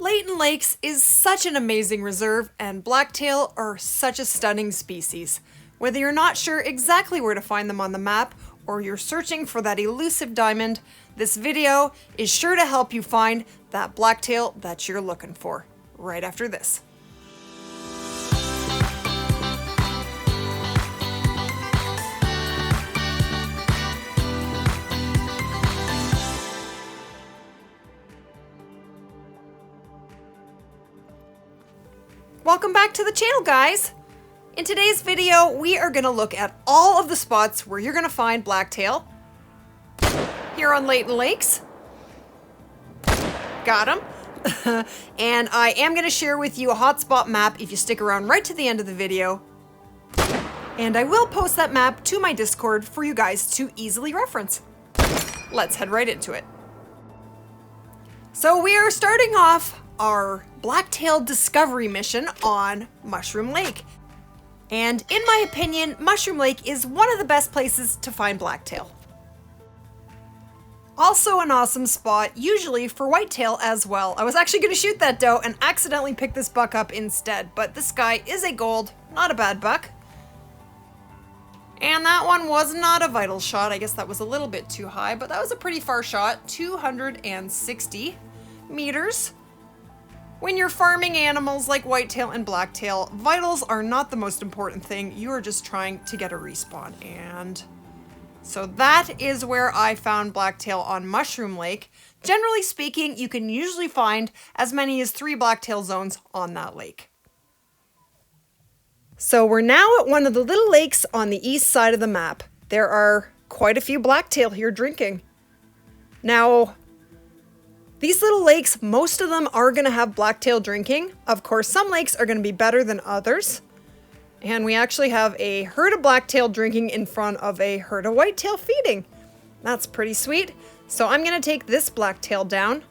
Layton Lakes is such an amazing reserve, and blacktail are such a stunning species. Whether you're not sure exactly where to find them on the map, or you're searching for that elusive diamond, this video is sure to help you find that blacktail that you're looking for, right after this. Welcome back to the channel, guys! In today's video, we are going to look at all of the spots where you're going to find blacktail here on Layton Lakes. Got him. And I am going to share with you a hotspot map if you stick around right to the end of the video. And I will post that map to my Discord for you guys to easily reference. Let's head right into it. So we are starting off our blacktail discovery mission on Mushroom Lake. And in my opinion, Mushroom Lake is one of the best places to find blacktail. Also an awesome spot, usually for whitetail as well. I was actually going to shoot that doe and accidentally pick this buck up instead, but this guy is a gold, not a bad buck. And that one was not a vital shot. I guess that was a little bit too high, but that was a pretty far shot, 260 meters. When you're farming animals like whitetail and blacktail, vitals are not the most important thing. You are just trying to get a respawn. And so that is where I found blacktail on Mushroom Lake. Generally speaking, you can usually find as many as 3 blacktail zones on that lake. So we're now at one of the little lakes on the east side of the map. There are quite a few blacktail here drinking. Now, these little lakes, most of them are going to have blacktail drinking. Of course, some lakes are going to be better than others. And we actually have a herd of blacktail drinking in front of a herd of whitetail feeding. That's pretty sweet. So I'm going to take this blacktail down.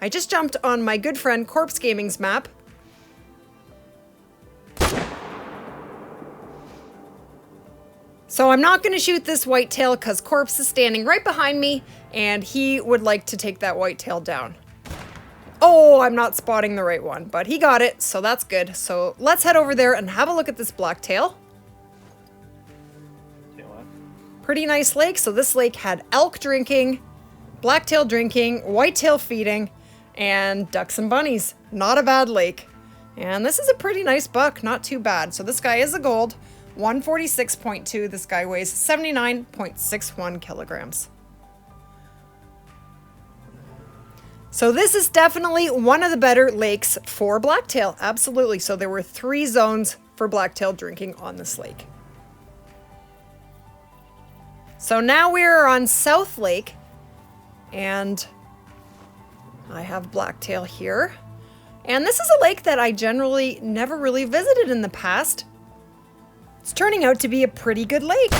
I just jumped on my good friend Corpse Gaming's map. So I'm not going to shoot this whitetail because Corpse is standing right behind me and he would like to take that whitetail down. Oh, I'm not spotting the right one, but he got it, so that's good. So let's head over there and have a look at this blacktail. Pretty nice lake. So this lake had elk drinking, blacktail drinking, whitetail feeding, and ducks and bunnies. Not a bad lake. And this is a pretty nice buck, not too bad. So this guy is a gold. 146.2. This guy weighs 79.61 kilograms. So this is definitely one of the better lakes for blacktail. Absolutely. So there were 3 zones for blacktail drinking on this lake. So now we're on South Lake and I have blacktail here. And this is a lake that I generally never really visited in the past. It's turning out to be a pretty good lake.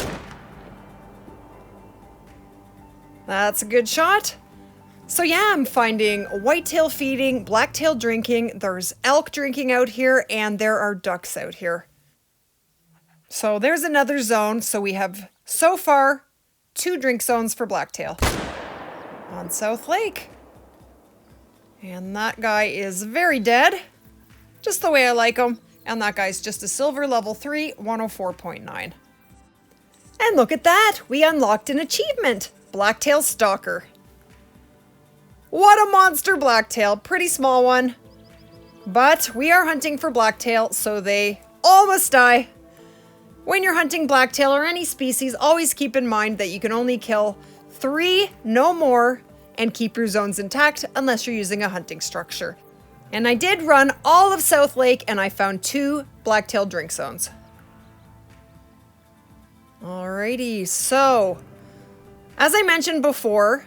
That's a good shot. So yeah, I'm finding whitetail feeding, blacktail drinking, there's elk drinking out here, and there are ducks out here. So there's another zone. So we have, so far, 2 drink zones for blacktail on South Lake. And that guy is very dead, just the way I like him. And that guy's just a silver level 3, 104.9. And look at that! We unlocked an achievement! Blacktail Stalker. What a monster blacktail! Pretty small one. But we are hunting for blacktail, so they all must die. When you're hunting blacktail or any species, always keep in mind that you can only kill 3, no more, and keep your zones intact unless you're using a hunting structure. And I did run all of South Lake and I found 2 blacktail drink zones. Alrighty, so as I mentioned before,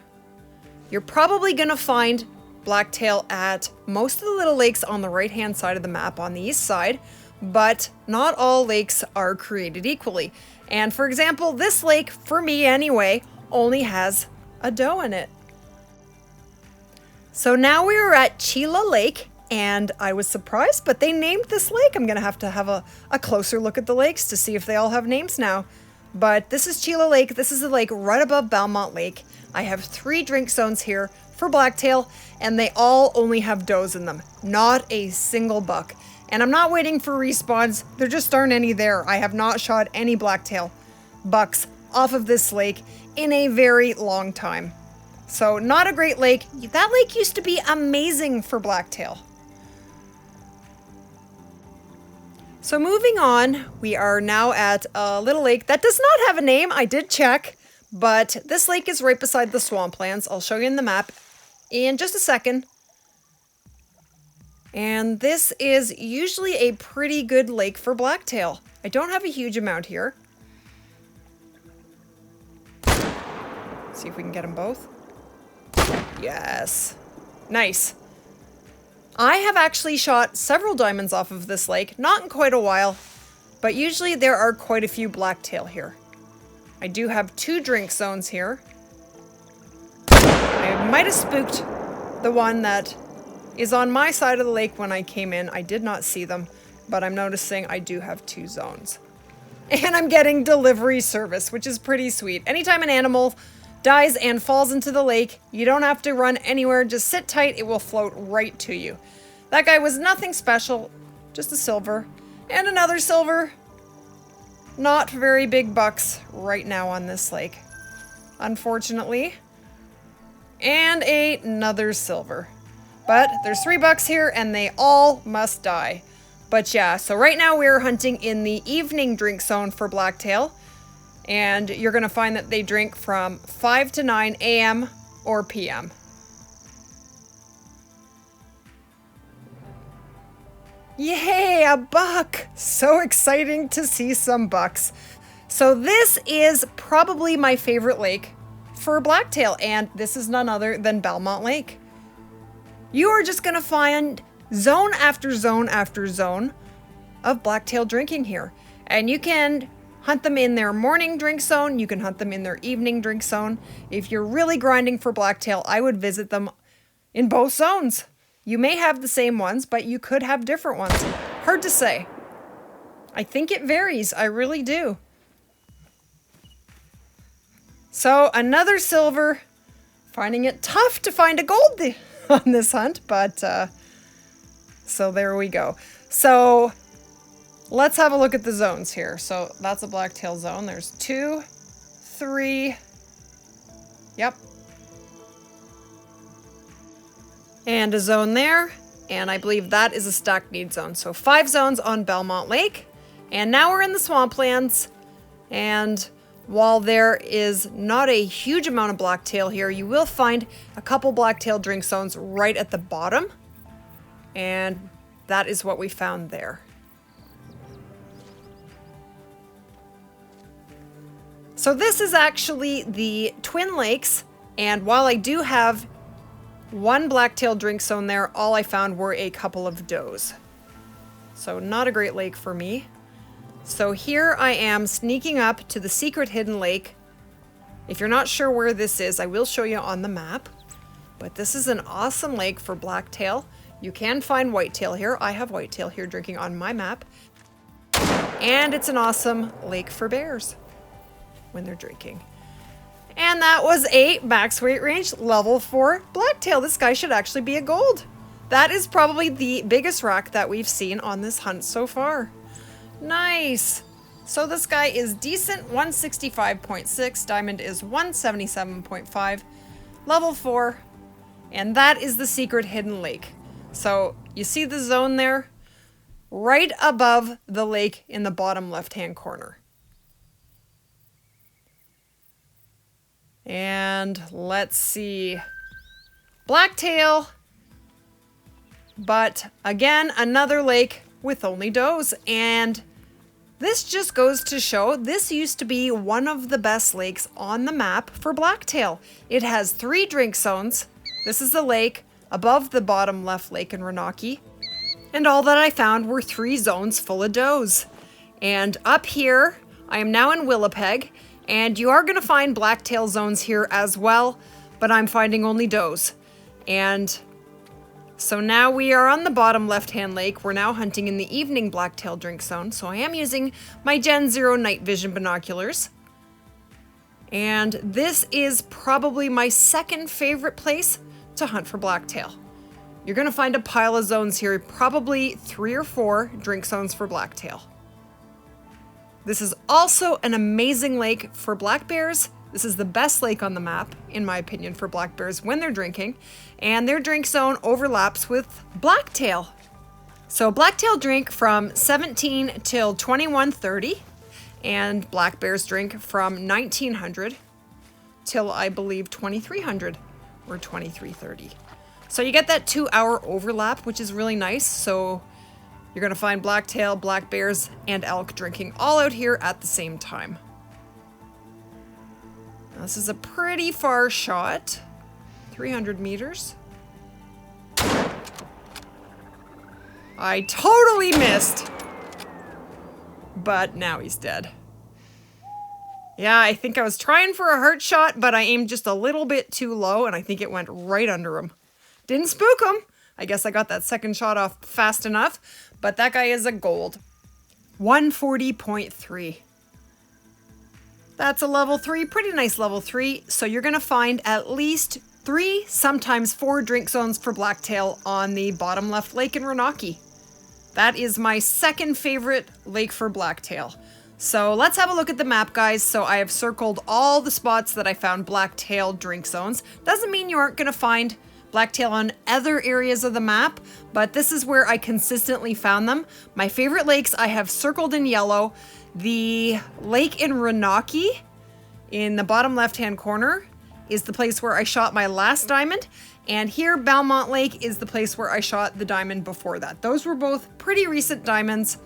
you're probably going to find blacktail at most of the little lakes on the right hand side of the map on the east side, but not all lakes are created equally. And for example, this lake, for me anyway, only has a doe in it. So now we are at Chila Lake, and I was surprised, but they named this lake. I'm going to have a closer look at the lakes to see if they all have names now. But this is Chila Lake. This is a lake right above Belmont Lake. I have 3 drink zones here for blacktail, and they all only have does in them, not a single buck. And I'm not waiting for respawns, there just aren't any there. I have not shot any blacktail bucks off of this lake in a very long time. So not a great lake. That lake used to be amazing for blacktail. So moving on, we are now at a little lake that does not have a name. I did check, but this lake is right beside the swamplands. I'll show you in the map in just a second. And this is usually a pretty good lake for blacktail. I don't have a huge amount here. Let's see if we can get them both. Yes. Nice. I have actually shot several diamonds off of this lake, not in quite a while, but usually there are quite a few blacktail here. I do have 2 drink zones here. I might have spooked the one that is on my side of the lake when I came in. I did not see them, but I'm noticing I do have 2 zones. And I'm getting delivery service, which is pretty sweet. Anytime an animal dies and falls into the lake, you don't have to run anywhere, just sit tight, it will float right to you. That guy was nothing special, just a silver. And another silver. Not very big bucks right now on this lake, unfortunately. And another silver. But there's 3 bucks here and they all must die. But yeah, so right now we're hunting in the evening drink zone for blacktail. And you're going to find that they drink from 5 to 9 a.m. or p.m. Yay, a buck! So exciting to see some bucks. So this is probably my favorite lake for blacktail, and this is none other than Belmont Lake. You are just going to find zone after zone after zone of blacktail drinking here. And you can hunt them in their morning drink zone. You can hunt them in their evening drink zone. If you're really grinding for blacktail, I would visit them in both zones. You may have the same ones, but you could have different ones. Hard to say. I think it varies. I really do. So another silver. Finding it tough to find a gold on this hunt, but so there we go. So let's have a look at the zones here. So that's a blacktail zone. There's 2, 3. Yep. And a zone there. And I believe that is a stack need zone. So 5 zones on Belmont Lake. And now we're in the swamplands. And while there is not a huge amount of blacktail here, you will find a couple blacktail drink zones right at the bottom. And that is what we found there. So this is actually the Twin Lakes, and while I do have 1 blacktail drink zone there, all I found were a couple of does. So not a great lake for me. So here I am sneaking up to the secret hidden lake. If you're not sure where this is, I will show you on the map. But this is an awesome lake for blacktail. You can find whitetail here. I have whitetail here drinking on my map. And it's an awesome lake for bears when they're drinking. And that was a max weight range level 4 blacktail. This guy should actually be a gold. That is probably the biggest rack that we've seen on this hunt so far. Nice. So this guy is decent, 165.6. Diamond is 177.5. Level 4. And that is the secret hidden lake. So you see the zone there? Right above the lake in the bottom left-hand corner. And let's see. Blacktail. But again, another lake with only does. And this just goes to show this used to be one of the best lakes on the map for blacktail. It has 3 drink zones. This is the lake above the bottom left lake in Renaki. And all that I found were 3 zones full of does. And up here, I am now in Willowpeg. And you are going to find blacktail zones here as well. But I'm finding only does. And so now we are on the bottom left-hand lake. We're now hunting in the evening blacktail drink zone. So I am using my Gen 0 night vision binoculars. And this is probably my second favorite place to hunt for blacktail. You're going to find a pile of zones here, probably 3 or 4 drink zones for blacktail. This is also an amazing lake for black bears. This is the best lake on the map, in my opinion, for black bears when they're drinking, and their drink zone overlaps with blacktail. So blacktail drink from 17 till 2130, and black bears drink from 1900 till I believe 2300 or 2330. So you get that 2-hour overlap, which is really nice. So you're gonna find blacktail, black bears, and elk drinking all out here at the same time. Now, this is a pretty far shot, 300 meters. I totally missed, but now he's dead. Yeah, I think I was trying for a heart shot, but I aimed just a little bit too low, and I think it went right under him. Didn't spook him. I guess I got that second shot off fast enough, but that guy is a gold. 140.3. That's a level 3, pretty nice level 3. So you're gonna find at least 3, sometimes 4 drink zones for blacktail on the bottom left lake in Renaki. That is my second favorite lake for blacktail. So let's have a look at the map, guys. So I have circled all the spots that I found blacktail drink zones. Doesn't mean you aren't gonna find blacktail on other areas of the map, but this is where I consistently found them. My favorite lakes I have circled in yellow. The lake in Renaki, in the bottom left-hand corner, is the place where I shot my last diamond. And here, Belmont Lake is the place where I shot the diamond before that. Those were both pretty recent diamonds.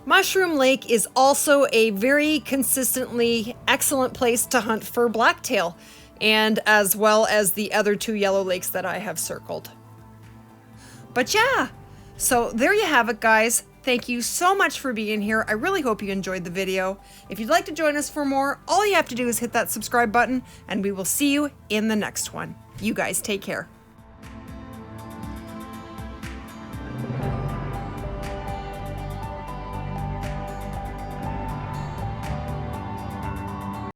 Mushroom Lake is also a very consistently excellent place to hunt for blacktail, and as well as the other 2 yellow lakes that I have circled. But yeah, so there you have it, guys. Thank you so much for being here. I really hope you enjoyed the video. If you'd like to join us for more, all you have to do is hit that subscribe button, and we will see you in the next one. You guys take care.